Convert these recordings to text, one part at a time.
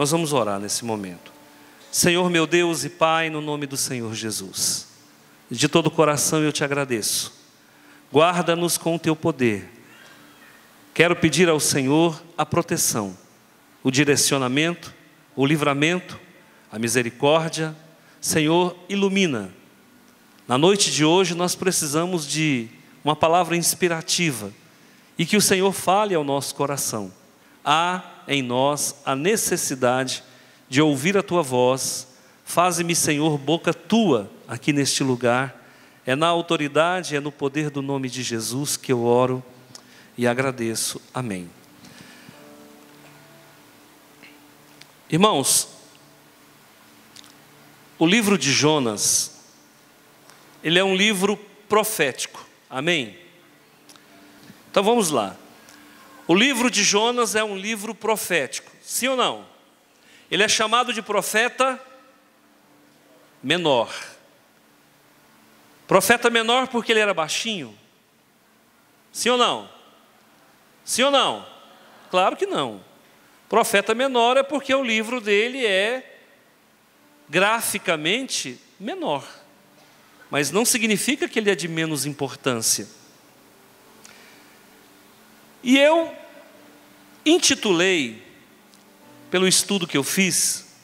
Nós vamos orar nesse momento. Senhor meu Deus e Pai, no nome do Senhor Jesus, de todo o coração eu te agradeço. Guarda-nos com o teu poder. Quero pedir ao Senhor a proteção, o direcionamento, o livramento, a misericórdia. Senhor, ilumina. Na noite de hoje nós precisamos de uma palavra inspirativa e que o Senhor fale ao nosso coração. Há em nós a necessidade de ouvir a tua voz. Faze-me, Senhor, boca tua aqui neste lugar. É na autoridade, é no poder do nome de Jesus que eu oro e agradeço. Amém. Irmãos, o livro de Jonas, ele é um livro profético. Amém? Então vamos lá. O livro de Jonas é um livro profético, sim ou não? Ele é chamado de profeta menor. Profeta menor porque ele era baixinho? Sim ou não? Sim ou não? Claro que não. Profeta menor é porque o livro dele é graficamente menor. Mas não significa que ele é de menos importância. E eu intitulei, pelo estudo que eu fiz,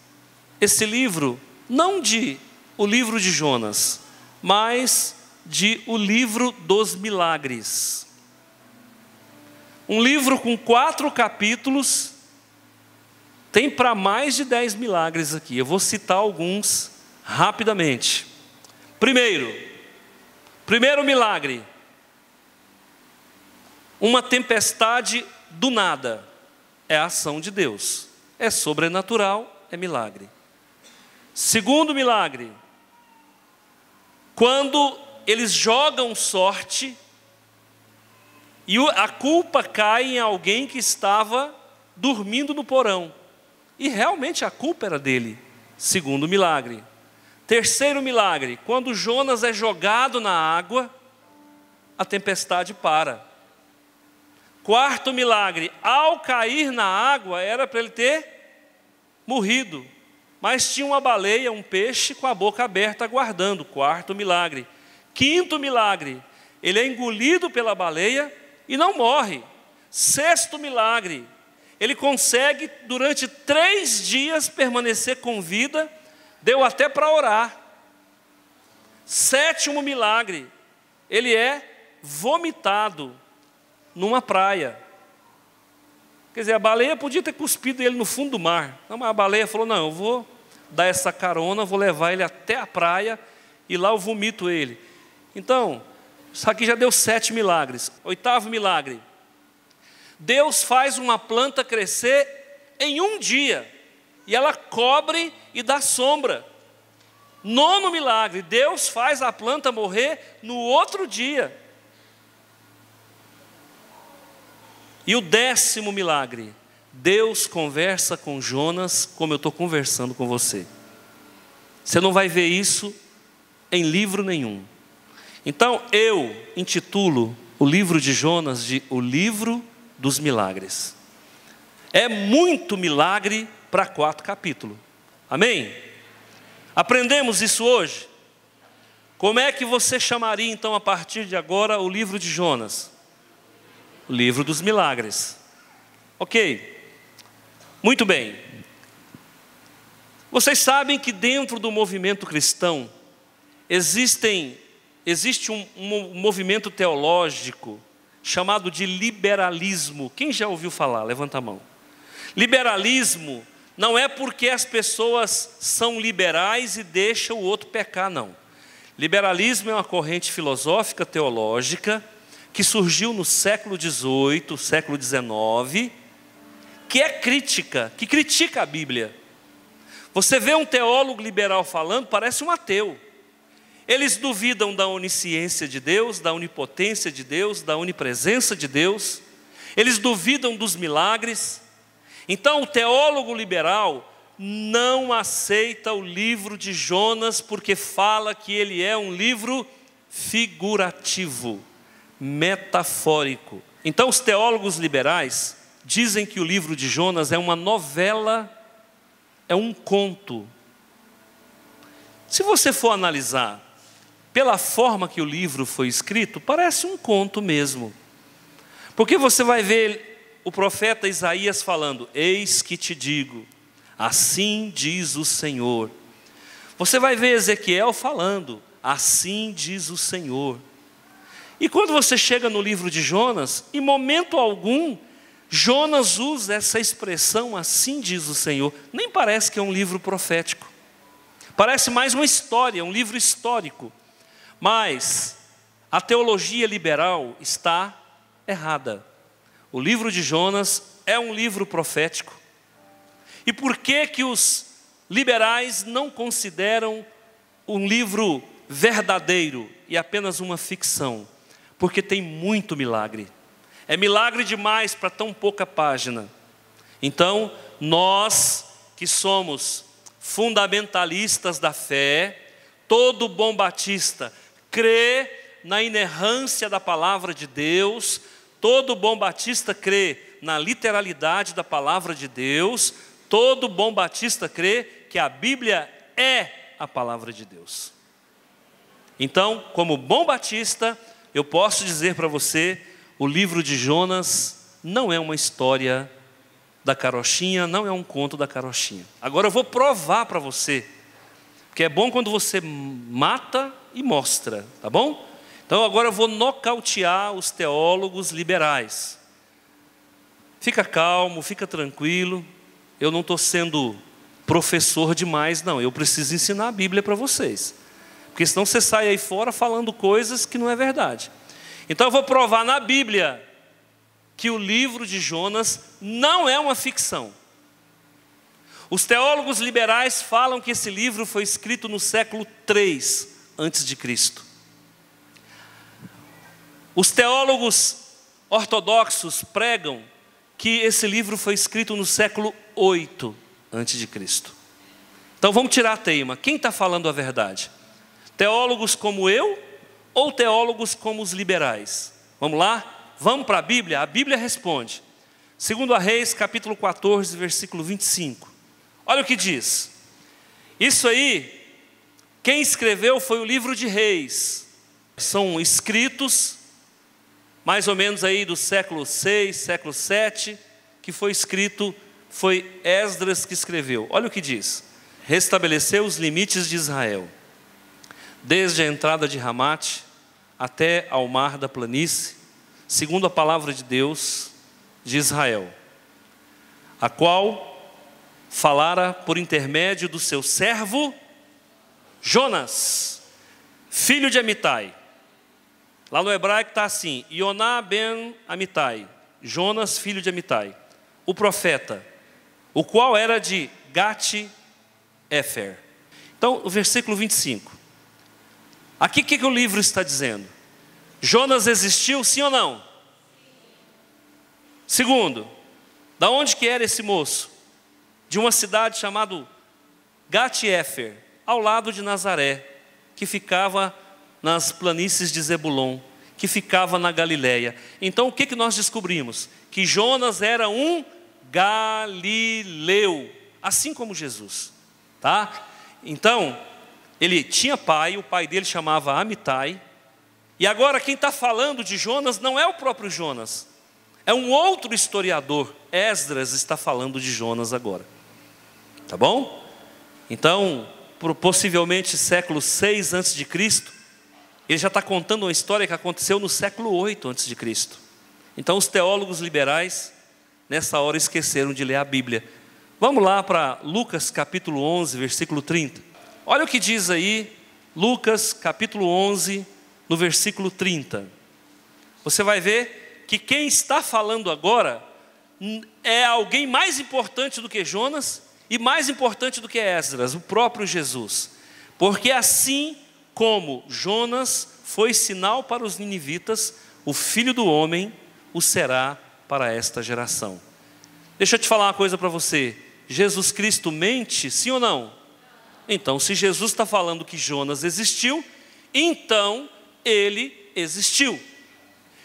esse livro, não de o livro de Jonas, mas de o livro dos milagres. Um livro com 4 capítulos, tem para mais de 10 milagres aqui. Eu vou citar alguns rapidamente. Primeiro milagre. Uma tempestade do nada. É a ação de Deus. É sobrenatural, é milagre. Segundo milagre. Quando eles jogam sorte e a culpa cai em alguém que estava dormindo no porão. E realmente a culpa era dele. Segundo milagre. Terceiro milagre. Quando Jonas é jogado na água, a tempestade para. Quarto milagre, ao cair na água, era para ele ter morrido. Mas tinha uma baleia, um peixe com a boca aberta aguardando. Quarto milagre. Quinto milagre, ele é engolido pela baleia e não morre. Sexto milagre, ele consegue durante 3 dias permanecer com vida, deu até para orar. Sétimo milagre, ele é vomitado numa praia. Quer dizer, a baleia podia ter cuspido ele no fundo do mar. Não, mas a baleia falou, não, eu vou dar essa carona, vou levar ele até a praia e lá eu vomito ele. Então, isso aqui já deu 7 milagres. Oitavo milagre. Deus faz uma planta crescer em um dia. E ela cobre e dá sombra. Nono milagre. Deus faz a planta morrer no outro dia. E o 10º milagre. Deus conversa com Jonas como eu estou conversando com você. Você não vai ver isso em livro nenhum. Então eu intitulo o livro de Jonas de o livro dos milagres. É muito milagre para 4 capítulos. Amém? Aprendemos isso hoje? Como é que você chamaria então a partir de agora o livro de Jonas? O livro dos milagres. Ok. Muito bem. Vocês sabem que dentro do movimento cristão existe um movimento teológico chamado de liberalismo. Quem já ouviu falar? Levanta a mão. Liberalismo não é porque as pessoas são liberais e deixam o outro pecar, não. Liberalismo é uma corrente filosófica teológica que surgiu no século XVIII, século XIX, que é crítica, que critica a Bíblia. Você vê um teólogo liberal falando, parece um ateu. Eles duvidam da onisciência de Deus, da onipotência de Deus, da onipresença de Deus. Eles duvidam dos milagres. Então o teólogo liberal não aceita o livro de Jonas porque fala que ele é um livro figurativo, metafórico. Então os teólogos liberais dizem que o livro de Jonas é uma novela é um conto. Se você for analisar pela forma que o livro foi escrito, parece um conto mesmo. Porque você vai ver o profeta Isaías falando: eis que te digo, assim diz o Senhor. Você vai ver Ezequiel falando: assim diz o Senhor. E quando você chega no livro de Jonas, em momento algum, Jonas usa essa expressão, assim diz o Senhor. Nem parece que é um livro profético. Parece mais uma história, um livro histórico. Mas a teologia liberal está errada. O livro de Jonas é um livro profético. E por que que os liberais não consideram um livro verdadeiro e apenas uma ficção? Porque tem muito milagre. É milagre demais para tão pouca página. Então, nós que somos fundamentalistas da fé, todo bom batista crê na inerrância da palavra de Deus, todo bom batista crê na literalidade da palavra de Deus, todo bom batista crê que a Bíblia é a palavra de Deus. Então, como bom batista, eu posso dizer para você, o livro de Jonas não é uma história da carochinha, não é um conto da carochinha. Agora eu vou provar para você, porque é bom quando você mata e mostra, tá bom? Então agora eu vou nocautear os teólogos liberais. Fica calmo, fica tranquilo, eu não estou sendo professor demais, não, eu preciso ensinar a Bíblia para vocês. Porque senão você sai aí fora falando coisas que não é verdade. Então eu vou provar na Bíblia que o livro de Jonas não é uma ficção. Os teólogos liberais falam que esse livro foi escrito no século 3 antes de Cristo. Os teólogos ortodoxos pregam que esse livro foi escrito no século 8 antes de Cristo. Então vamos tirar a teima. Quem está falando a verdade? Teólogos como eu ou teólogos como os liberais? Vamos lá? Vamos para a Bíblia? A Bíblia responde. 2 Reis, capítulo 14, versículo 25. Olha o que diz. Isso aí, quem escreveu foi o livro de Reis. São escritos, mais ou menos aí do século 6, século 7, que foi escrito, foi Esdras que escreveu. Olha o que diz. Restabeleceu os limites de Israel, desde a entrada de Ramate até ao mar da planície, segundo a palavra de Deus de Israel, a qual falara por intermédio do seu servo Jonas, filho de Amitai. Lá no hebraico está assim, Yoná ben Amitai, Jonas, filho de Amitai, o profeta, o qual era de Gat-Efer. Então, o versículo 25. Aqui o que o livro está dizendo? Jonas existiu, sim ou não? Segundo, da onde que era esse moço? De uma cidade chamada Gat-Efer, ao lado de Nazaré, que ficava nas planícies de Zebulon, que ficava na Galileia. Então o que nós descobrimos? Que Jonas era um galileu, assim como Jesus, tá? Então, ele tinha pai, o pai dele chamava Amitai, e agora quem está falando de Jonas não é o próprio Jonas, é um outro historiador. Esdras está falando de Jonas agora, tá bom? Então, possivelmente século 6 antes de Cristo, ele já está contando uma história que aconteceu no século 8 antes de Cristo. Então os teólogos liberais nessa hora esqueceram de ler a Bíblia. Vamos lá para Lucas capítulo 11, versículo 30. Olha o que diz aí, Lucas capítulo 11, no versículo 30. Você vai ver que quem está falando agora é alguém mais importante do que Jonas e mais importante do que Esdras, o próprio Jesus. Porque assim como Jonas foi sinal para os ninivitas, o Filho do Homem o será para esta geração. Deixa eu te falar uma coisa para você. Jesus Cristo mente, sim ou não? Então, se Jesus está falando que Jonas existiu, então ele existiu.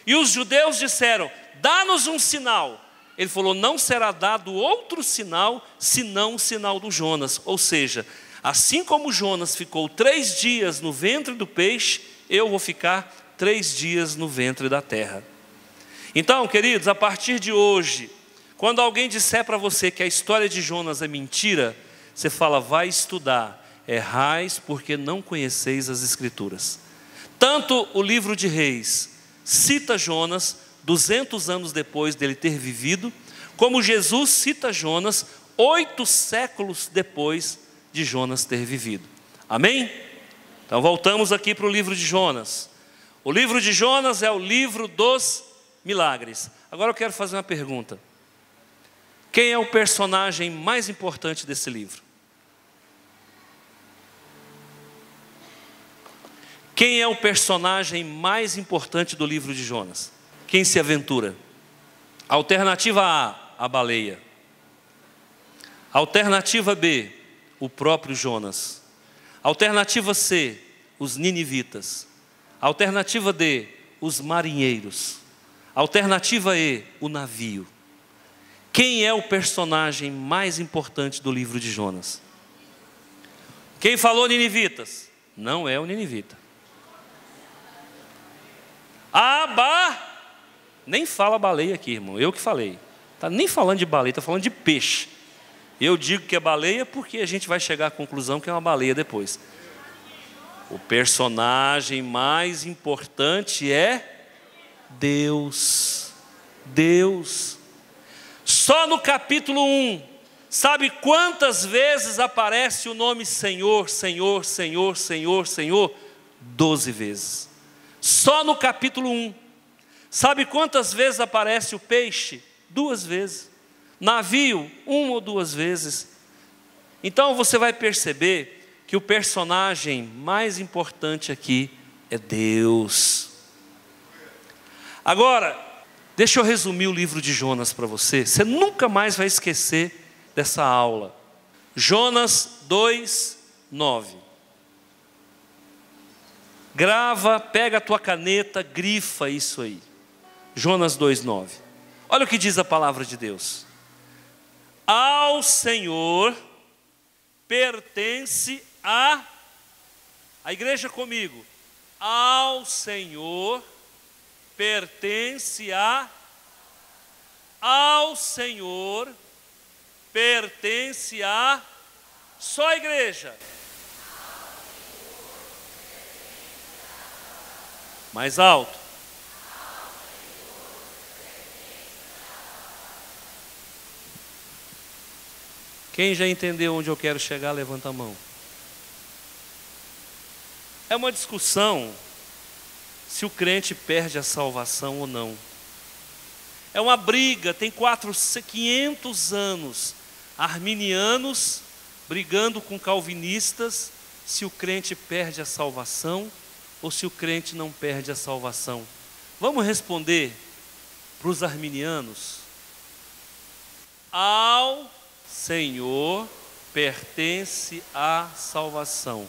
E os judeus disseram, dá-nos um sinal. ele falou: não será dado outro sinal, senão o sinal do Jonas. Ou seja, assim como Jonas ficou 3 dias no ventre do peixe, eu vou ficar 3 dias no ventre da terra. Então, queridos, a partir de hoje, quando alguém disser para você que a história de Jonas é mentira, você fala: vai estudar. Errais porque não conheceis as Escrituras. Tanto o livro de Reis cita Jonas 200 anos depois dele ter vivido, como Jesus cita Jonas 8 séculos depois de Jonas ter vivido. Amém? Então voltamos aqui para o livro de Jonas. O livro de Jonas é o livro dos milagres. Agora eu quero fazer uma pergunta: quem é o personagem mais importante desse livro? Quem é o personagem mais importante do livro de Jonas? Quem se aventura? Alternativa A, a baleia. Alternativa B, o próprio Jonas. Alternativa C, os ninivitas. Alternativa D, os marinheiros. Alternativa E, o navio. Quem é o personagem mais importante do livro de Jonas? Quem falou ninivitas? Não é o ninivita. Nem fala baleia aqui, irmão, eu que falei. Está nem falando de baleia, está falando de peixe. Eu digo que é baleia porque a gente vai chegar à conclusão que é uma baleia depois. O personagem mais importante é Deus. Deus. Só no capítulo 1, sabe quantas vezes aparece o nome Senhor, Senhor, Senhor, Senhor, Senhor? 12 vezes. Só no capítulo 1. Sabe quantas vezes aparece o peixe? 2 vezes. Navio, 1 ou 2 vezes. Então você vai perceber que o personagem mais importante aqui é Deus. Agora, deixa eu resumir o livro de Jonas para você. Você nunca mais vai esquecer dessa aula. Jonas 2:9. Grava, pega a tua caneta, grifa isso aí. Jonas 2:9. Olha o que diz a palavra de Deus. Ao Senhor pertence a igreja comigo. Ao Senhor pertence ao Senhor pertence só a igreja. Mais alto. Quem já entendeu onde eu quero chegar, levanta a mão. É uma discussão se o crente perde a salvação ou não. É uma briga, tem 500 anos. Arminianos brigando com calvinistas se o crente perde a salvação ou se o crente não perde a salvação. Vamos responder para os arminianos. Ao Senhor pertence a salvação.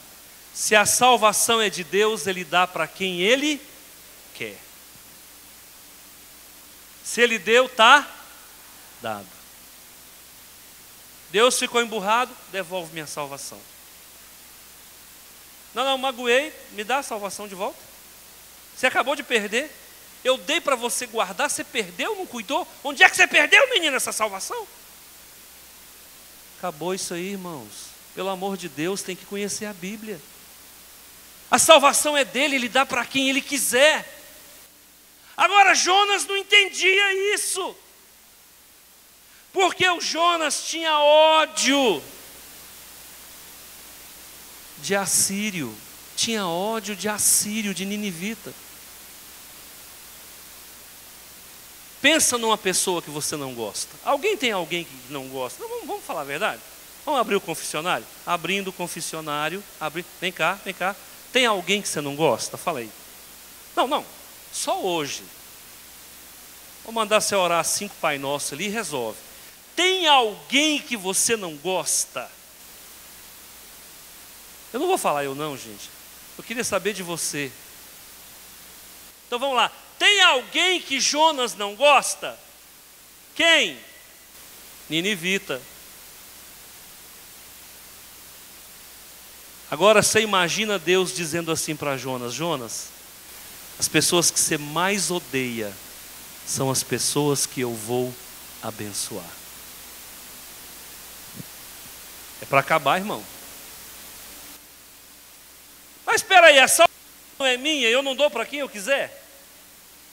Se a salvação é de Deus, Ele dá para quem Ele quer. Se Ele deu, está dado. Deus ficou emburrado, devolve minha salvação. Não, magoei, me dá a salvação de volta. Você acabou de perder. Eu dei para você guardar, você perdeu, não cuidou. Onde é que você perdeu, menino, essa salvação? Acabou isso aí, irmãos. Pelo amor de Deus, tem que conhecer a Bíblia. A salvação é dele, ele dá para quem ele quiser. Agora Jonas não entendia isso. Porque o Jonas tinha ódio de assírio, tinha ódio de assírio, de ninivita. Pensa numa pessoa que você não gosta. Alguém tem alguém que não gosta? Não, vamos falar a verdade? Vamos abrir o confessionário? Abrindo o confessionário, vem cá. Tem alguém que você não gosta? Fala aí. Não, só hoje. Vou mandar você orar 5 Pai Nosso ali e resolve. Tem alguém que você não gosta? Eu não vou falar eu não, gente. Eu queria saber de você. Então vamos lá. Tem alguém que Jonas não gosta? Quem? Ninivita. Agora você imagina Deus dizendo assim para Jonas: Jonas, as pessoas que você mais odeia são as pessoas que eu vou abençoar. É para acabar, irmão. Mas espera aí, a salvação não é minha, eu não dou para quem eu quiser?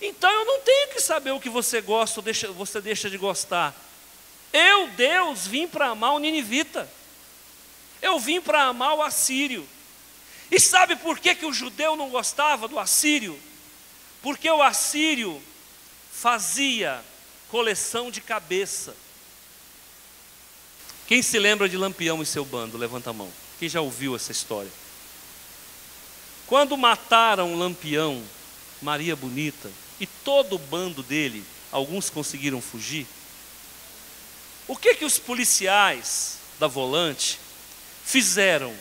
Então eu não tenho que saber o que você gosta ou você deixa de gostar. Eu, Deus, vim para amar o ninivita. Eu vim para amar o assírio. E sabe por que o judeu não gostava do assírio? Porque o assírio fazia coleção de cabeça. Quem se lembra de Lampião e seu bando? Levanta a mão. Quem já ouviu essa história? Quando mataram Lampião, Maria Bonita, e todo o bando dele, alguns conseguiram fugir, o que os policiais da Volante fizeram?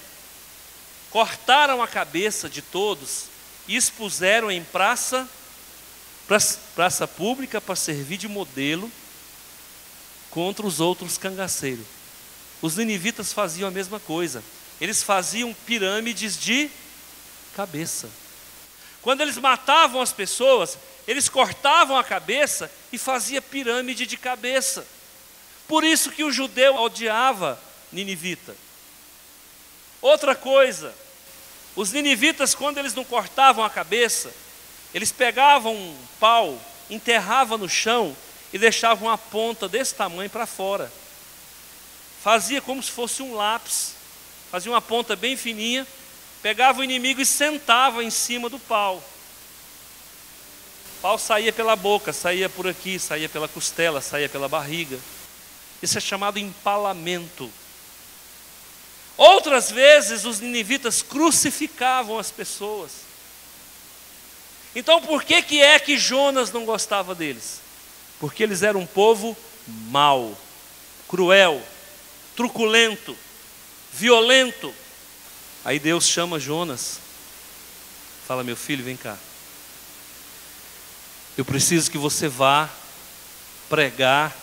Cortaram a cabeça de todos e expuseram em praça pública para servir de modelo contra os outros cangaceiros. Os ninivitas faziam a mesma coisa. Eles faziam pirâmides de cabeça. Quando eles matavam as pessoas, eles cortavam a cabeça e faziam pirâmide de cabeça. Por isso que o judeu odiava ninivita. Outra coisa, os ninivitas, quando eles não cortavam a cabeça, eles pegavam um pau, enterravam no chão e deixavam uma ponta desse tamanho para fora. Fazia como se fosse um lápis, fazia uma ponta bem fininha, pegava o inimigo e sentava em cima do pau. O pau saía pela boca, saía por aqui, saía pela costela, saía pela barriga. Isso é chamado empalamento. Outras vezes os ninivitas crucificavam as pessoas. Então por que é que Jonas não gostava deles? Porque eles eram um povo mau, cruel, truculento, violento. Aí Deus chama Jonas, fala: meu filho, vem cá. Eu preciso que você vá pregar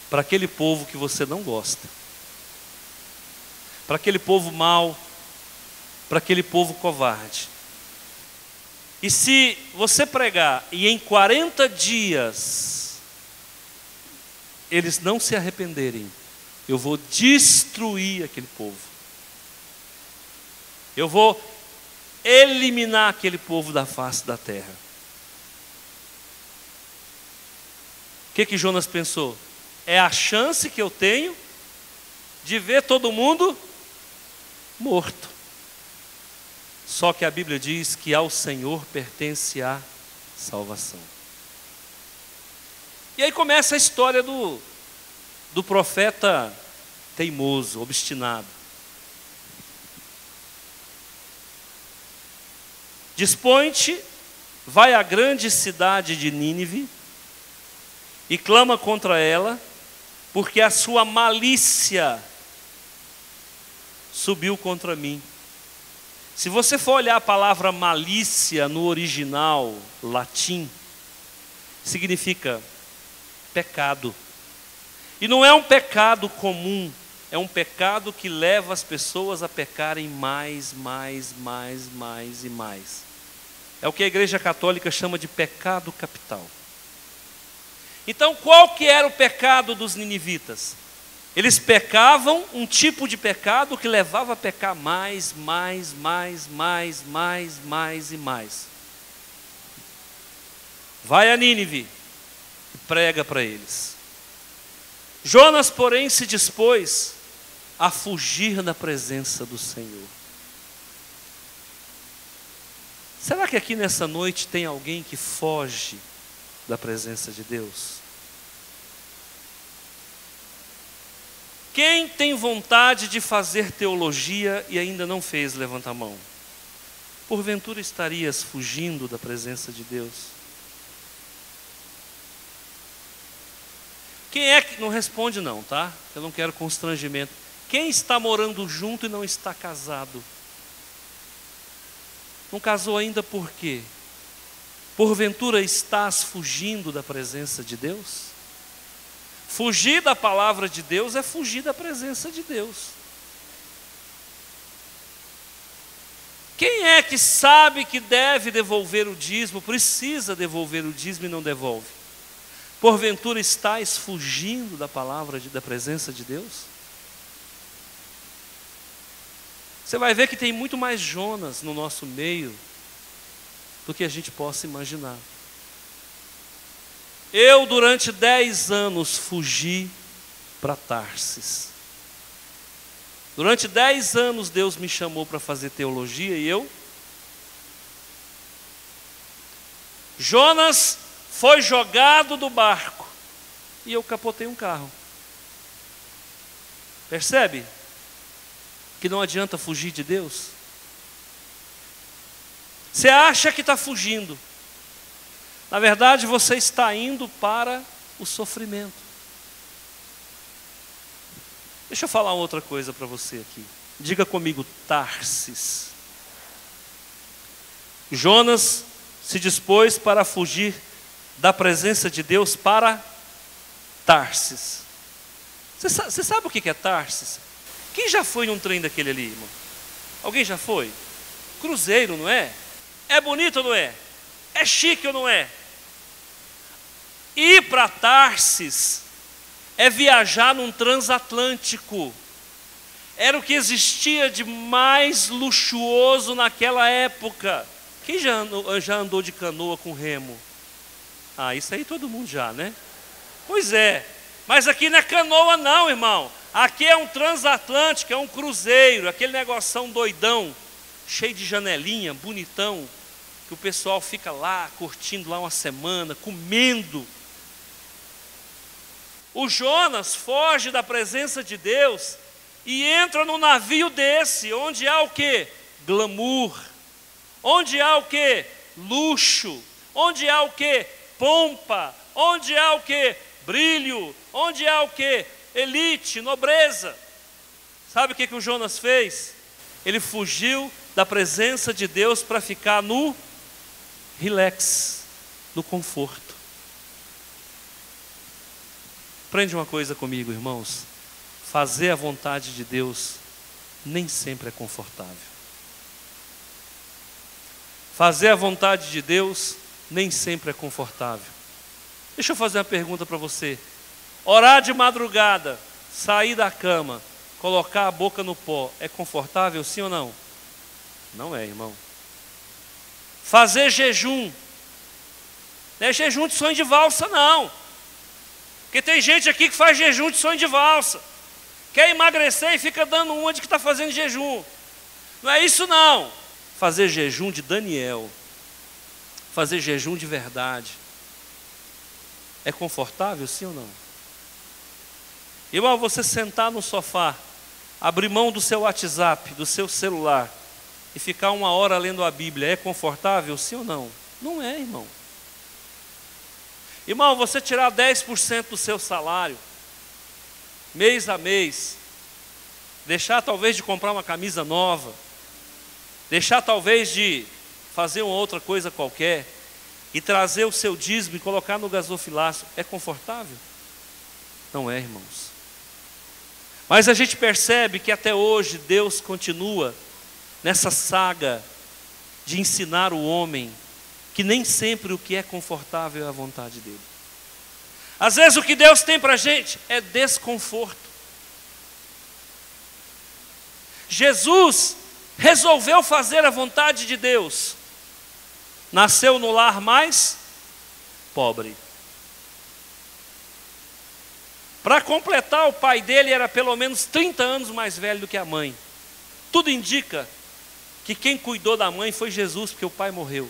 para aquele povo que você não gosta, para aquele povo mau, para aquele povo covarde. E se você pregar e em 40 dias eles não se arrependerem, eu vou destruir aquele povo. Eu vou eliminar aquele povo da face da terra. O que Jonas pensou? É a chance que eu tenho de ver todo mundo morto. Só que a Bíblia diz que ao Senhor pertence a salvação. E aí começa a história do profeta teimoso, obstinado. Dispõe-te, vai à grande cidade de Nínive e clama contra ela, porque a sua malícia subiu contra mim. Se você for olhar a palavra malícia no original latim, significa pecado. E não é um pecado comum, é um pecado que leva as pessoas a pecarem mais e mais. É o que a Igreja Católica chama de pecado capital. Então, qual que era o pecado dos ninivitas? Eles pecavam um tipo de pecado que levava a pecar mais e mais. Vai a Nínive e prega para eles. Jonas, porém, se dispôs a fugir da presença do Senhor. Será que aqui nessa noite tem alguém que foge da presença de Deus? Quem tem vontade de fazer teologia e ainda não fez, levanta a mão. Porventura estarias fugindo da presença de Deus? Quem é que... Não responde não, tá? Eu não quero constrangimento. Quem está morando junto e não está casado? Não casou ainda por quê? Porventura estás fugindo da presença de Deus? Fugir da palavra de Deus é fugir da presença de Deus. Quem é que sabe que deve devolver o dízimo, precisa devolver o dízimo e não devolve? Porventura estás fugindo da palavra, da presença de Deus? Você vai ver que tem muito mais Jonas no nosso meio do que a gente possa imaginar. Eu, durante 10 anos, fugi para Tarsis. Durante 10 anos, Deus me chamou para fazer teologia e eu... Jonas foi jogado do barco e eu capotei um carro. Percebe? Que não adianta fugir de Deus. Você acha que está fugindo. Na verdade, você está indo para o sofrimento. Deixa eu falar outra coisa para você aqui. Diga comigo, Tarsis. Jonas se dispôs para fugir da presença de Deus para Tarsis. Você sabe o que é Tarsis? Quem já foi num trem daquele ali, irmão? Alguém já foi? Cruzeiro, não é? É bonito ou não é? É chique ou não é? Ir para Tarsis é viajar num transatlântico. Era o que existia de mais luxuoso naquela época. Quem já andou de canoa com remo? Ah, isso aí todo mundo já, né? Pois é, mas aqui não é canoa não, irmão. Aqui é um transatlântico, é um cruzeiro, aquele negoção doidão, cheio de janelinha, bonitão, que o pessoal fica lá, curtindo lá uma semana, comendo. O Jonas foge da presença de Deus e entra num navio desse, onde há o quê? Glamour. Onde há o quê? Luxo. Onde há o quê? Pompa. Onde há o quê? Brilho. Onde há o quê? Elite, nobreza. Sabe o que o Jonas fez? Ele fugiu da presença de Deus para ficar no relax, no conforto. Aprende uma coisa comigo, irmãos. Fazer a vontade de Deus nem sempre é confortável. Fazer a vontade de Deus nem sempre é confortável. Deixa eu fazer uma pergunta para você. Orar de madrugada, sair da cama, colocar a boca no pó, é confortável, sim ou não? Não é, irmão. Fazer jejum, não é jejum de sonho de valsa, não. Porque tem gente aqui que faz jejum de sonho de valsa. Quer emagrecer e fica dando uma de que está fazendo jejum. Não é isso não. Fazer jejum de Daniel. Fazer jejum de verdade. É confortável, sim ou não? Irmão, você sentar no sofá, abrir mão do seu WhatsApp, do seu celular e ficar 1 hora lendo a Bíblia, é confortável, sim ou não? Não é, irmão. Irmão, você tirar 10% do seu salário, mês a mês, deixar talvez de comprar uma camisa nova, deixar talvez de fazer uma outra coisa qualquer, e trazer o seu dízimo e colocar no gasofilaço, é confortável? Não é, irmãos. Mas a gente percebe que até hoje Deus continua nessa saga de ensinar o homem que nem sempre o que é confortável é a vontade dele. Às vezes o que Deus tem para a gente é desconforto. Jesus resolveu fazer a vontade de Deus. Nasceu no lar mais pobre. Para completar, o pai dele era pelo menos 30 anos mais velho do que a mãe. Tudo indica que quem cuidou da mãe foi Jesus, porque o pai morreu.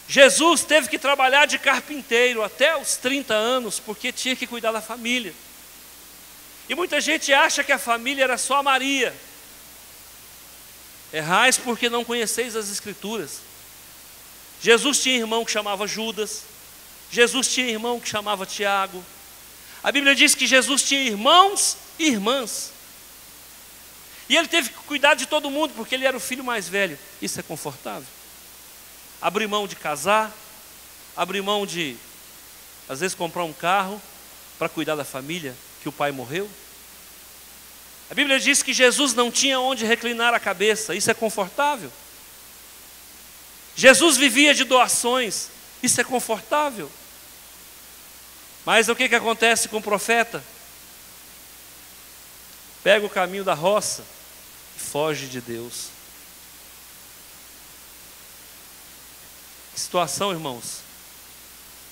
Jesus teve que trabalhar de carpinteiro até os 30 anos, porque tinha que cuidar da família. E muita gente acha que a família era só a Maria. Errais porque não conheceis as Escrituras. Jesus tinha irmão que chamava Judas. Jesus tinha irmão que chamava Tiago. A Bíblia diz que Jesus tinha irmãos e irmãs. E ele teve que cuidar de todo mundo, porque ele era o filho mais velho. Isso é confortável? abrir mão de casar, abrir mão de, às vezes, comprar um carro para cuidar da família, que o pai morreu. A Bíblia diz que Jesus não tinha onde reclinar a cabeça, isso é confortável. Jesus vivia de doações, isso é confortável. Mas o que acontece com o profeta? Pega o caminho da roça e foge de Deus. Que situação, irmãos?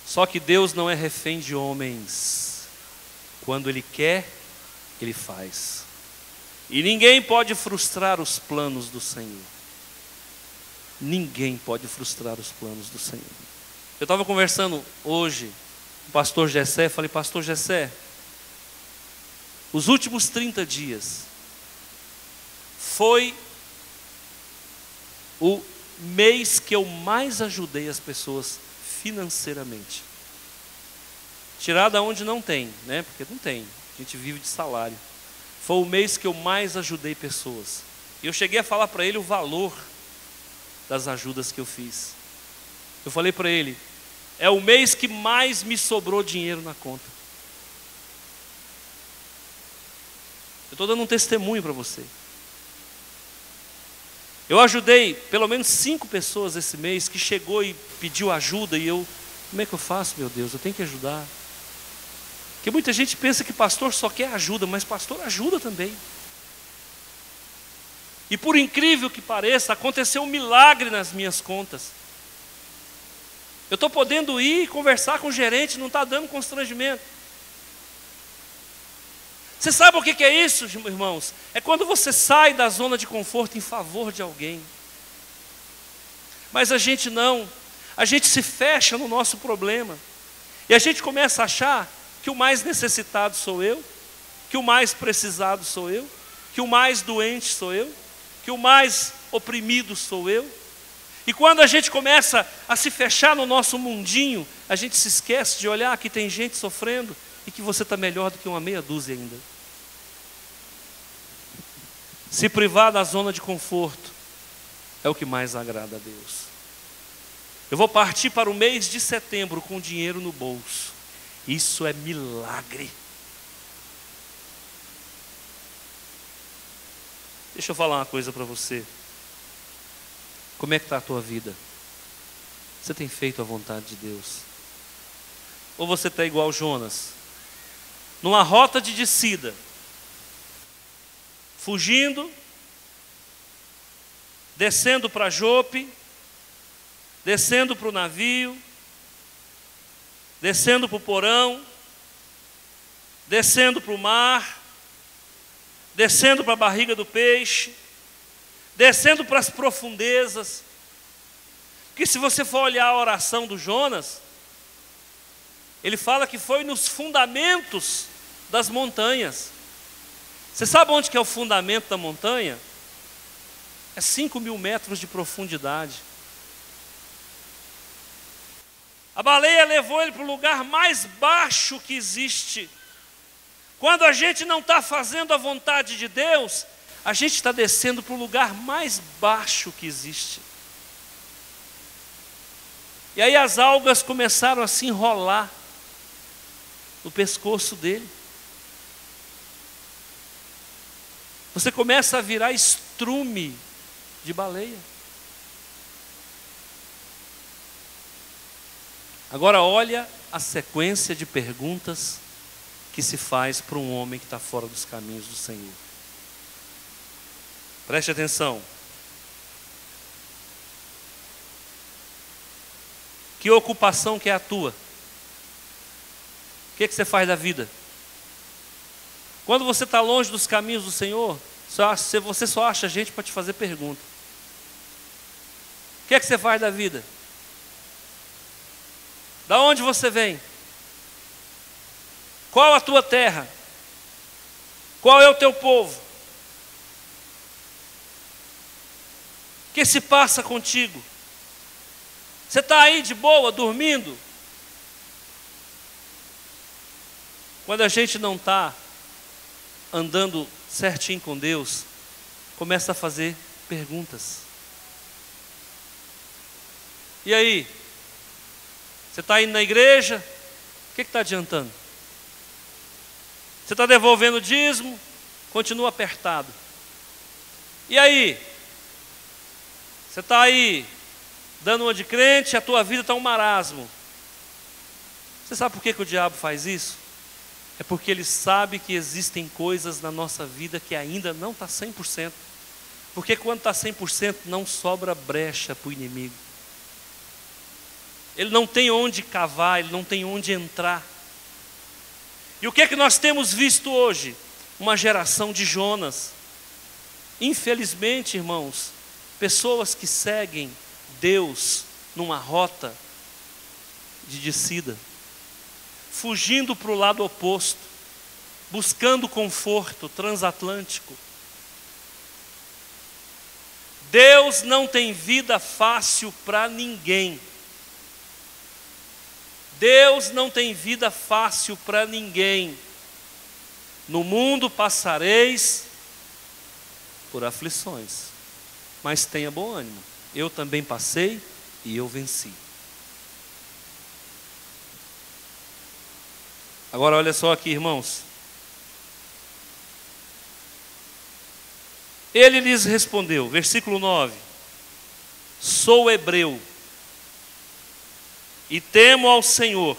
Só que Deus não é refém de homens. Quando Ele quer, Ele faz. E ninguém pode frustrar os planos do Senhor. Ninguém pode frustrar os planos do Senhor. Eu estava conversando hoje com o pastor Gessé, falei, pastor Gessé, os últimos 30 dias foi o mês que eu mais ajudei as pessoas financeiramente. Tirada onde não tem, né? Porque não tem, a gente vive de salário. Foi o mês que eu mais ajudei pessoas. E eu cheguei a falar para ele o valor das ajudas que eu fiz. Eu falei para ele, é o mês que mais me sobrou dinheiro na conta. Eu estou dando um testemunho para você. Eu ajudei pelo menos 5 pessoas esse mês que chegou e pediu ajuda e eu, como é que eu faço, meu Deus? Eu tenho que ajudar. Porque muita gente pensa que pastor só quer ajuda, mas pastor ajuda também. E por incrível que pareça, aconteceu um milagre nas minhas contas. Eu estou podendo ir conversar com o gerente, não está dando constrangimento. Você sabe o que é isso, irmãos? É quando você sai da zona de conforto em favor de alguém. Mas a gente não. A gente se fecha no nosso problema. E a gente começa a achar que o mais necessitado sou eu, que o mais precisado sou eu, que o mais doente sou eu, que o mais oprimido sou eu. E quando a gente começa a se fechar no nosso mundinho, a gente se esquece de olhar que tem gente sofrendo e que você está melhor do que uma meia dúzia ainda. Se privar da zona de conforto é o que mais agrada a Deus. Eu vou partir para o mês de setembro com dinheiro no bolso. Isso é milagre. Deixa eu falar uma coisa para você. Como é que está a tua vida? Você tem feito a vontade de Deus? Ou você está igual Jonas? Numa rota de descida. Fugindo. Descendo para Jope. Descendo para o navio. Descendo para o porão. Descendo para o mar. Descendo para a barriga do peixe. Descendo para as profundezas. Porque se você for olhar a oração do Jonas, ele fala que foi nos fundamentos das montanhas. Você sabe onde que é o fundamento da montanha? É 5.000 metros de profundidade. A baleia levou ele para o lugar mais baixo que existe. Quando a gente não está fazendo a vontade de Deus, a gente está descendo para o lugar mais baixo que existe. E aí as algas começaram a se enrolar no pescoço dele. Você começa a virar estrume de baleia. Agora olha a sequência de perguntas que se faz para um homem que está fora dos caminhos do Senhor. Preste atenção. Que ocupação que é a tua? O que você faz da vida? Quando você está longe dos caminhos do Senhor, você só acha gente para te fazer pergunta. O que você faz da vida? Da onde você vem? Qual a tua terra? Qual é o teu povo? O que se passa contigo? Você está aí de boa, dormindo? Quando a gente não está andando certinho com Deus, começa a fazer perguntas. E aí? Você está indo na igreja? O que está adiantando? Você está devolvendo o dízimo? Continua apertado. E aí? Você está aí dando uma de crente, a tua vida está um marasmo. Você sabe por que o diabo faz isso? É porque ele sabe que existem coisas na nossa vida que ainda não está 100%. Porque quando está 100% não sobra brecha para o inimigo. Ele não tem onde cavar, ele não tem onde entrar. E o que é que nós temos visto hoje? Uma geração de Jonas. Infelizmente, irmãos, pessoas que seguem Deus numa rota de descida, fugindo para o lado oposto, buscando conforto transatlântico. Deus não tem vida fácil para ninguém. Deus não tem vida fácil para ninguém. No mundo passareis por aflições, mas tenha bom ânimo. Eu também passei e eu venci. Agora olha só aqui, irmãos. Ele lhes respondeu, versículo 9: sou hebreu e temo ao Senhor,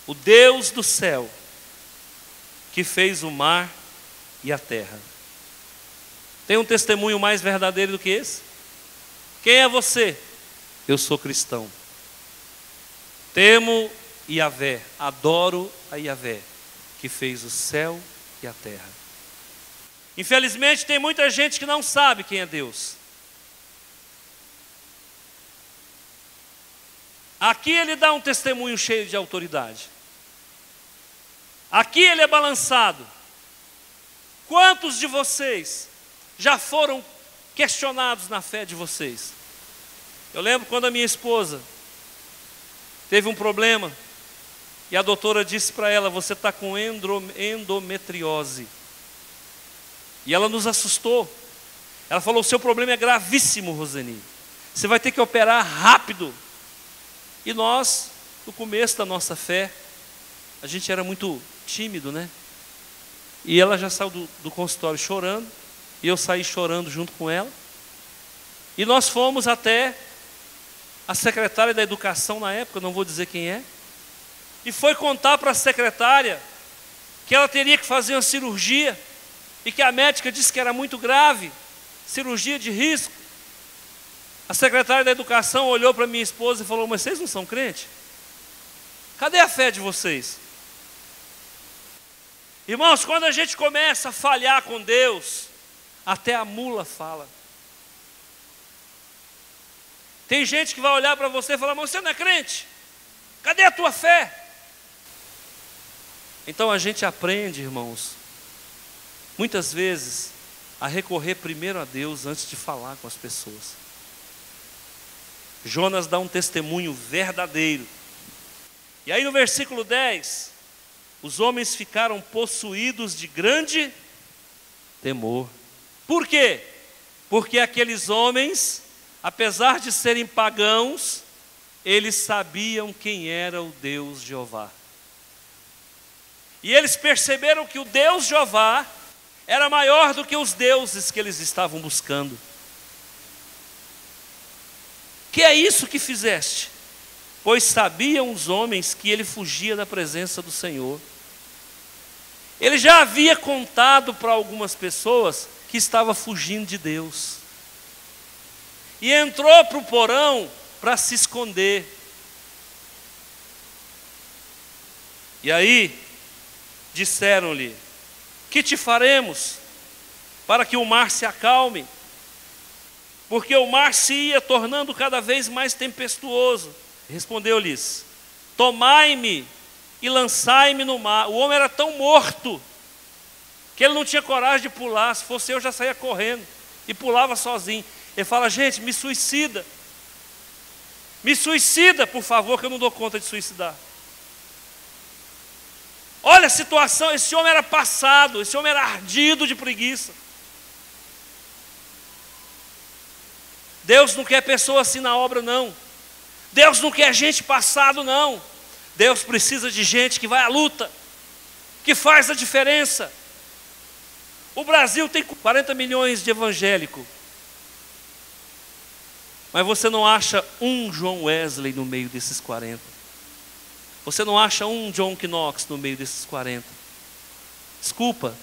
o Deus do céu, que fez o mar e a terra. Tem um testemunho mais verdadeiro do que esse? Quem é você? Eu sou cristão. Temo Yahvé, adoro a Yahvé, que fez o céu e a terra. Infelizmente tem muita gente que não sabe quem é Deus. Aqui ele dá um testemunho cheio de autoridade. Aqui ele é balançado. Quantos de vocês já foram questionados na fé de vocês? Eu lembro quando a minha esposa teve um problema e a doutora disse para ela: você está com endometriose. E ela nos assustou. Ela falou: o seu problema é gravíssimo, Roseni. Você vai ter que operar rápido. E nós, no começo da nossa fé, a gente era muito tímido, né? E ela já saiu do consultório chorando, e eu saí chorando junto com ela. E nós fomos até a secretária da educação na época, não vou dizer quem é, e foi contar para a secretária que ela teria que fazer uma cirurgia, e que a médica disse que era muito grave, cirurgia de risco. A secretária da educação olhou para minha esposa e falou: mas vocês não são crentes? Cadê a fé de vocês? Irmãos, quando a gente começa a falhar com Deus, até a mula fala. Tem gente que vai olhar para você e falar: mas você não é crente? Cadê a tua fé? Então a gente aprende, irmãos, muitas vezes, a recorrer primeiro a Deus antes de falar com as pessoas. Jonas dá um testemunho verdadeiro. E aí no versículo 10, os homens ficaram possuídos de grande temor. Por quê? Porque aqueles homens, apesar de serem pagãos, eles sabiam quem era o Deus Jeová. E eles perceberam que o Deus Jeová era maior do que os deuses que eles estavam buscando. Que é isso que fizeste? Pois sabiam os homens que ele fugia da presença do Senhor. Ele já havia contado para algumas pessoas que estava fugindo de Deus. E entrou para o porão para se esconder. E aí, disseram-lhe: que te faremos para que o mar se acalme? Porque o mar se ia tornando cada vez mais tempestuoso. Respondeu-lhes: tomai-me e lançai-me no mar. O homem era tão morto que ele não tinha coragem de pular. Se fosse eu, já saía correndo e pulava sozinho. Ele fala: gente, me suicida. Me suicida, por favor, que eu não dou conta de suicidar. Olha a situação, esse homem era passado, esse homem era ardido de preguiça. Deus não quer pessoa assim na obra, não. Deus não quer gente passado, não. Deus precisa de gente que vai à luta, que faz a diferença. O Brasil tem 40 milhões de evangélicos, mas você não acha um John Wesley no meio desses 40. Você não acha um John Knox no meio desses 40. Desculpa,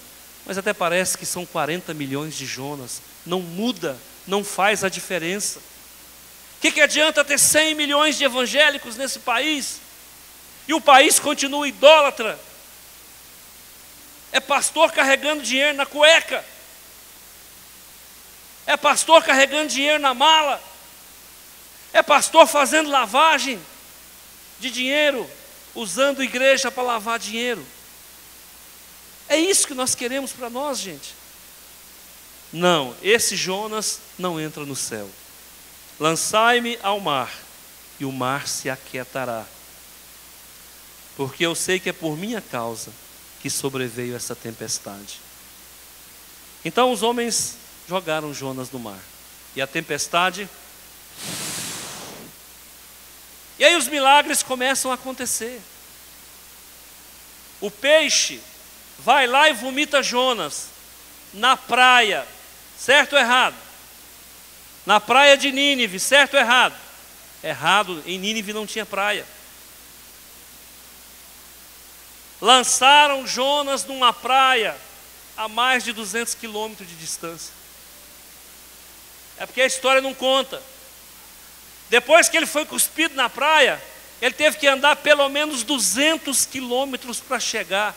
mas até parece que são 40 milhões de Jonas. Não muda, não faz a diferença. O que adianta ter 100 milhões de evangélicos nesse país e o país continua idólatra? É pastor carregando dinheiro na cueca, é pastor carregando dinheiro na mala, é pastor fazendo lavagem de dinheiro, usando igreja para lavar dinheiro. É isso que nós queremos para nós, gente? Não, esse Jonas não entra no céu. Lançai-me ao mar, e o mar se aquietará, porque eu sei que é por minha causa que sobreveio essa tempestade. Então os homens jogaram Jonas no mar, e a tempestade... E aí os milagres começam a acontecer. O peixe vai lá e vomita Jonas na praia, certo ou errado? Na praia de Nínive, certo ou errado? Errado, em Nínive não tinha praia. Lançaram Jonas numa praia a mais de 200 quilômetros de distância. É porque a história não conta. Depois que ele foi cuspido na praia, ele teve que andar pelo menos 200 quilômetros para chegar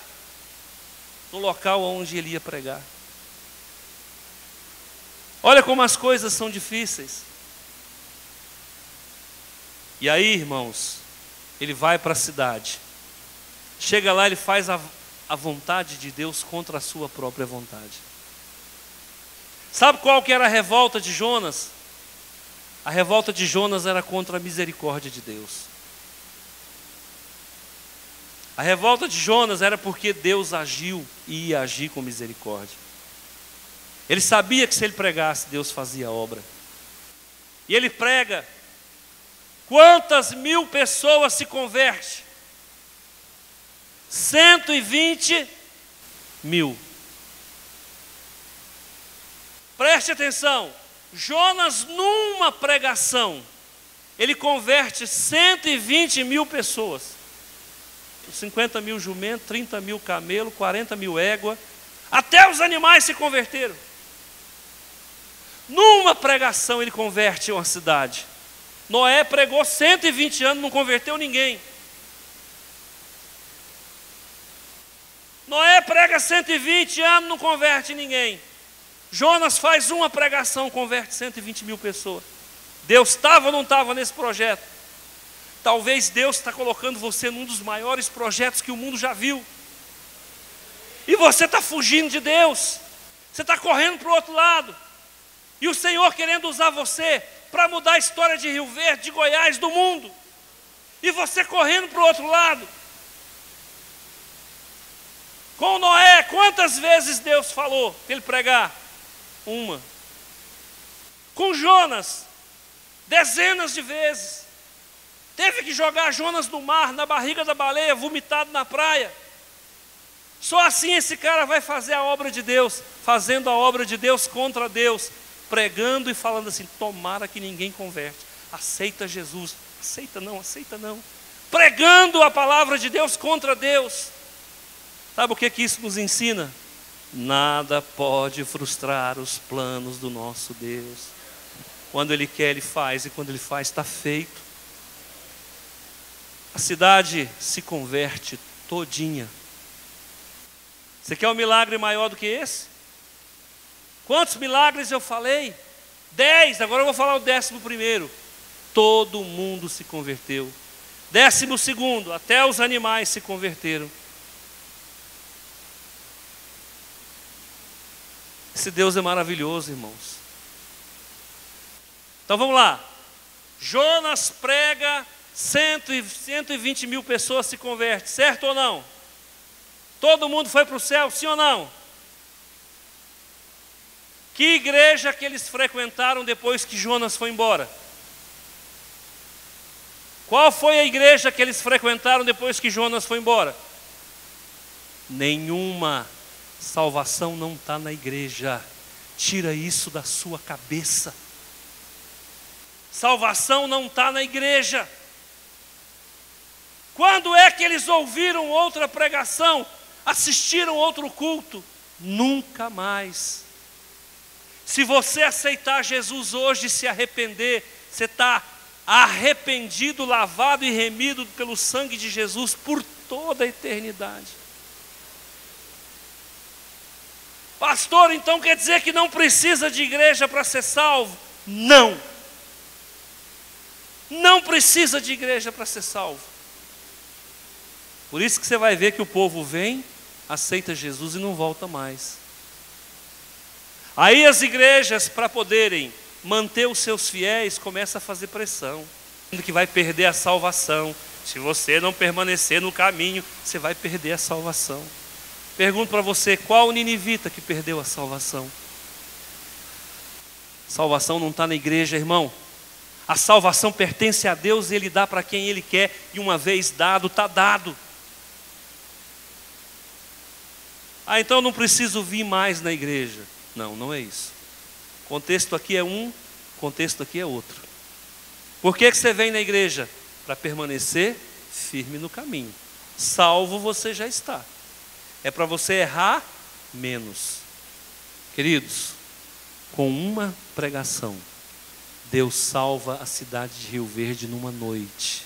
no local onde ele ia pregar. Olha como as coisas são difíceis. E aí, irmãos, ele vai para a cidade. Chega lá, ele faz a vontade de Deus contra a sua própria vontade. Sabe qual que era a revolta de Jonas? A revolta de Jonas era contra a misericórdia de Deus. A revolta de Jonas era porque Deus agiu e ia agir com misericórdia. Ele sabia que se ele pregasse, Deus fazia a obra. E ele prega. Quantas mil pessoas se convertem? 120 mil. Preste atenção. Jonas, numa pregação, ele converte 120 mil pessoas. 50 mil jumentos, 30 mil camelos, 40 mil égua. Até os animais se converteram. Numa pregação ele converte uma cidade. Noé pregou 120 anos, não converteu ninguém. Noé prega 120 anos, não converte ninguém. Jonas faz uma pregação, converte 120 mil pessoas. Deus estava ou não estava nesse projeto? Talvez Deus está colocando você num dos maiores projetos que o mundo já viu. E você está fugindo de Deus. Você está correndo para o outro lado. E o Senhor querendo usar você para mudar a história de Rio Verde, de Goiás, do mundo. E você correndo para o outro lado. Com Noé, quantas vezes Deus falou para ele pregar? Uma. Com Jonas, dezenas de vezes. Teve que jogar Jonas no mar, na barriga da baleia, vomitado na praia. Só assim esse cara vai fazer a obra de Deus, fazendo a obra de Deus contra Deus, pregando e falando assim: tomara que ninguém converte, aceita Jesus, aceita não, pregando a palavra de Deus contra Deus. Sabe o que isso nos ensina? Nada pode frustrar os planos do nosso Deus. Quando Ele quer, Ele faz, e quando Ele faz, está feito. A cidade se converte todinha. Você quer um milagre maior do que esse? Quantos milagres eu falei? 10, agora eu vou falar o 11º. Todo mundo se converteu. 12º, até os animais se converteram. Esse Deus é maravilhoso, irmãos. Então vamos lá. Jonas prega, 120 mil pessoas se convertem, certo ou não? Todo mundo foi para o céu, sim ou não? Que igreja que eles frequentaram depois que Jonas foi embora? Qual foi a igreja que eles frequentaram depois que Jonas foi embora? Nenhuma. Salvação não está na igreja. Tira isso da sua cabeça. Salvação não está na igreja. Quando é que eles ouviram outra pregação? Assistiram outro culto? Nunca mais. Se você aceitar Jesus hoje e se arrepender, você está arrependido, lavado e remido pelo sangue de Jesus por toda a eternidade. Pastor, então quer dizer que não precisa de igreja para ser salvo? Não. Não precisa de igreja para ser salvo. Por isso que você vai ver que o povo vem, aceita Jesus e não volta mais. Aí as igrejas, para poderem manter os seus fiéis, começam a fazer pressão, que vai perder a salvação. Se você não permanecer no caminho, você vai perder a salvação. Pergunto para você, qual o ninivita que perdeu a salvação? Salvação não está na igreja, irmão. A salvação pertence a Deus e Ele dá para quem Ele quer. E uma vez dado, está dado. Ah, então eu não preciso vir mais na igreja. Não, não é isso. O contexto aqui é um, o contexto aqui é outro. Por que você vem na igreja? Para permanecer firme no caminho. Salvo você já está. É para você errar menos. Queridos, com uma pregação, Deus salva a cidade de Rio Verde numa noite.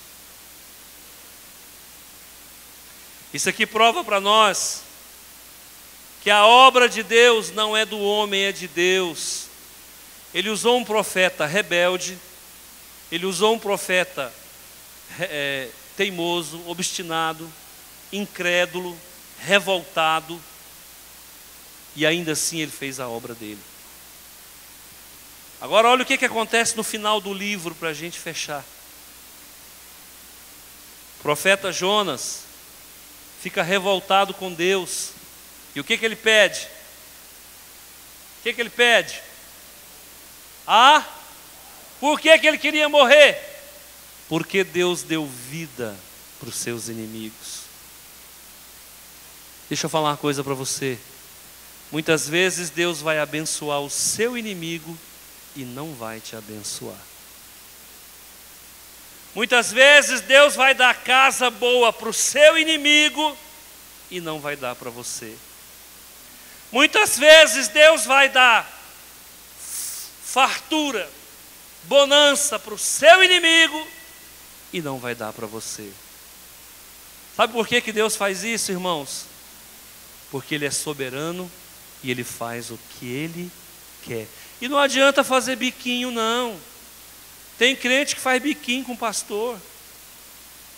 Isso aqui prova para nós que a obra de Deus não é do homem, é de Deus. Ele usou um profeta rebelde, ele usou um profeta teimoso, obstinado, incrédulo, revoltado, e ainda assim ele fez a obra dele. Agora olha o que acontece no final do livro para a gente fechar. O profeta Jonas fica revoltado com Deus. E o que ele pede? O que ele pede? Por que ele queria morrer? Porque Deus deu vida para os seus inimigos. Deixa eu falar uma coisa para você. Muitas vezes Deus vai abençoar o seu inimigo e não vai te abençoar. Muitas vezes Deus vai dar casa boa para o seu inimigo e não vai dar para você. Muitas vezes Deus vai dar fartura, bonança para o seu inimigo e não vai dar para você. Sabe por que Deus faz isso, irmãos? Porque Ele é soberano e Ele faz o que Ele quer. E não adianta fazer biquinho, não. Tem crente que faz biquinho com o pastor.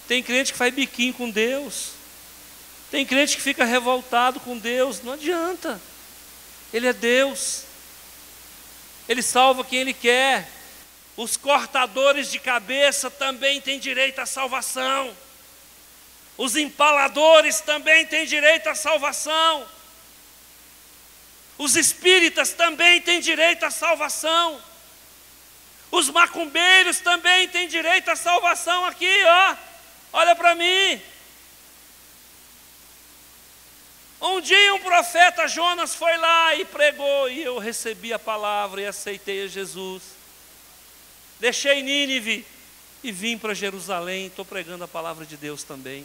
Tem crente que faz biquinho com Deus. Tem crente que fica revoltado com Deus. Não adianta. Ele é Deus. Ele salva quem Ele quer. Os cortadores de cabeça também têm direito à salvação. Os empaladores também têm direito à salvação. Os espíritas também têm direito à salvação. Os macumbeiros também têm direito à salvação aqui, ó. Olha para mim. Um dia um profeta Jonas foi lá e pregou, e eu recebi a palavra e aceitei a Jesus. Deixei Nínive e vim para Jerusalém, estou pregando a palavra de Deus também.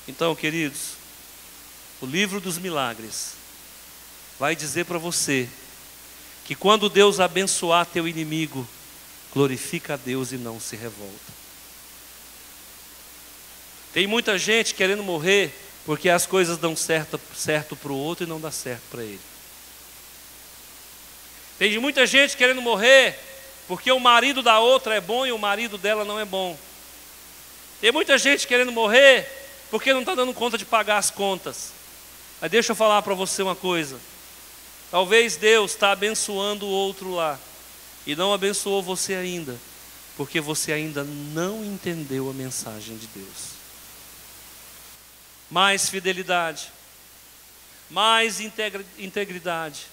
Então, queridos, o livro dos milagres vai dizer para você que quando Deus abençoar teu inimigo, glorifica a Deus e não se revolta. Tem muita gente querendo morrer porque as coisas dão certo para o outro e não dá certo para ele. Tem muita gente querendo morrer porque o marido da outra é bom e o marido dela não é bom. Tem muita gente querendo morrer porque não está dando conta de pagar as contas. Mas deixa eu falar para você uma coisa. Talvez Deus está abençoando o outro lá e não abençoou você ainda, porque você ainda não entendeu a mensagem de Deus. Mais fidelidade, mais integridade,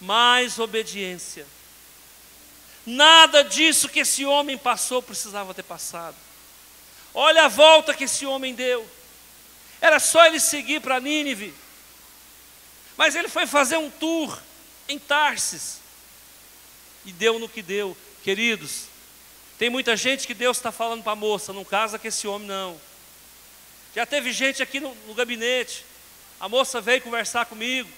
mais obediência. Nada disso que esse homem passou precisava ter passado. Olha a volta que esse homem deu. Era só ele seguir para Nínive. Mas ele foi fazer um tour em Tarsis. E deu no que deu. Queridos, tem muita gente que Deus está falando para a moça: não casa com esse homem não. Já teve gente aqui no gabinete. A moça veio conversar comigo.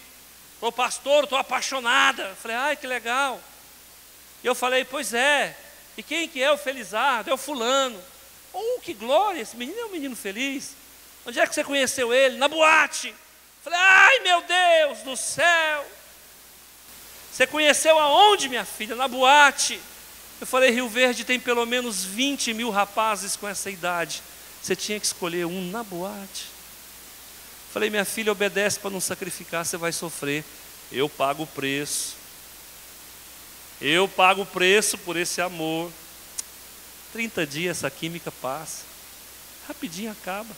Falou: pastor, eu estou apaixonada. Eu falei: ai, que legal. E eu falei: pois é. E quem que é o Felizardo? É o fulano. Oh, que glória, esse menino é um menino feliz. Onde é que você conheceu ele? Na boate. Eu falei: ai, meu Deus do céu. Você conheceu aonde, minha filha? Na boate. Eu falei: Rio Verde tem pelo menos 20 mil rapazes com essa idade. Você tinha que escolher um na boate. Eu falei: minha filha, obedece para não sacrificar, você vai sofrer. Eu pago o preço. Eu pago o preço por esse amor. 30 dias essa química passa. Rapidinho acaba.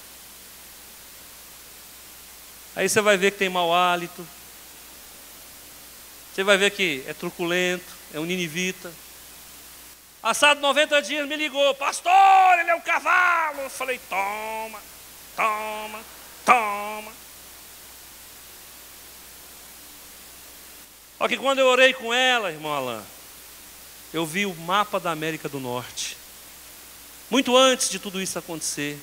Aí você vai ver que tem mau hálito. Você vai ver que é truculento, é um ninivita. Passado 90 dias me ligou: pastor, ele é um cavalo. Eu falei: toma, toma, toma. Só que quando eu orei com ela, irmão Alain, eu vi o mapa da América do Norte. Muito antes de tudo isso acontecer.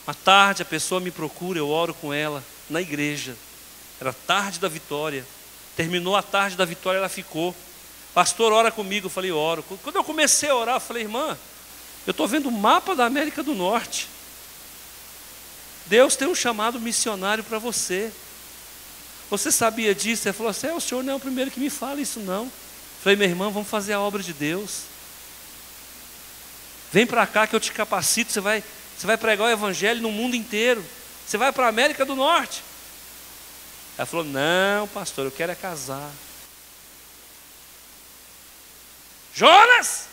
À tarde a pessoa me procura, eu oro com ela na igreja. Era tarde da vitória. Terminou a tarde da vitória, ela ficou: pastor, ora comigo. Eu falei: oro. Quando eu comecei a orar, eu falei: irmã, eu estou vendo o mapa da América do Norte. Deus tem um chamado missionário para você. Você sabia disso? Ela falou assim: o senhor não é o primeiro que me fala isso não. Eu falei: minha irmã, vamos fazer a obra de Deus. Vem para cá que eu te capacito, você vai pregar o evangelho no mundo inteiro. Você vai para a América do Norte. Ela falou: não, pastor, eu quero é casar. Jonas,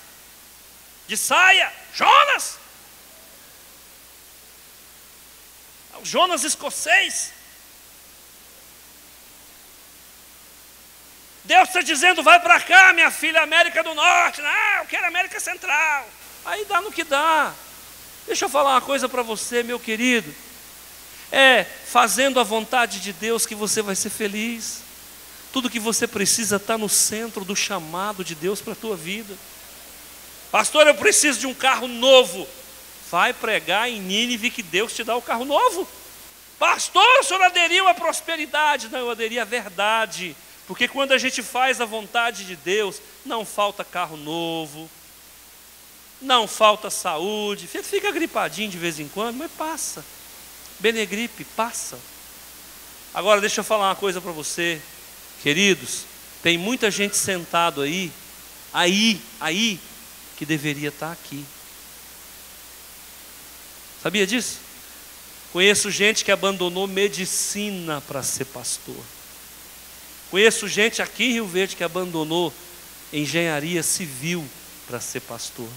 de saia, Jonas, o Jonas escocês. Deus está dizendo: vai para cá, minha filha, América do Norte. Não, eu quero América Central. Aí dá no que dá. Deixa eu falar uma coisa para você, meu querido. É fazendo a vontade de Deus que você vai ser feliz. Tudo que você precisa está no centro do chamado de Deus para a tua vida. Pastor, eu preciso de um carro novo. Vai pregar em Nínive que Deus te dá o carro novo. Pastor, o senhor aderiu à prosperidade. Não, eu aderi à verdade. Porque quando a gente faz a vontade de Deus, não falta carro novo, não falta saúde. Fica gripadinho de vez em quando, mas passa. Benegripe, passa. Agora deixa eu falar uma coisa para você, queridos. Tem muita gente sentado aí, que deveria estar aqui. Sabia disso? Conheço gente que abandonou medicina para ser pastor. Conheço gente aqui em Rio Verde que abandonou engenharia civil para ser pastor.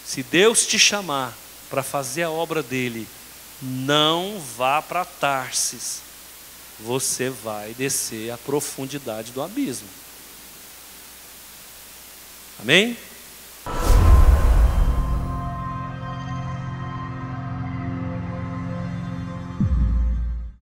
Se Deus te chamar para fazer a obra dele, não vá para Tarsis. Você vai descer a profundidade do abismo. Amém?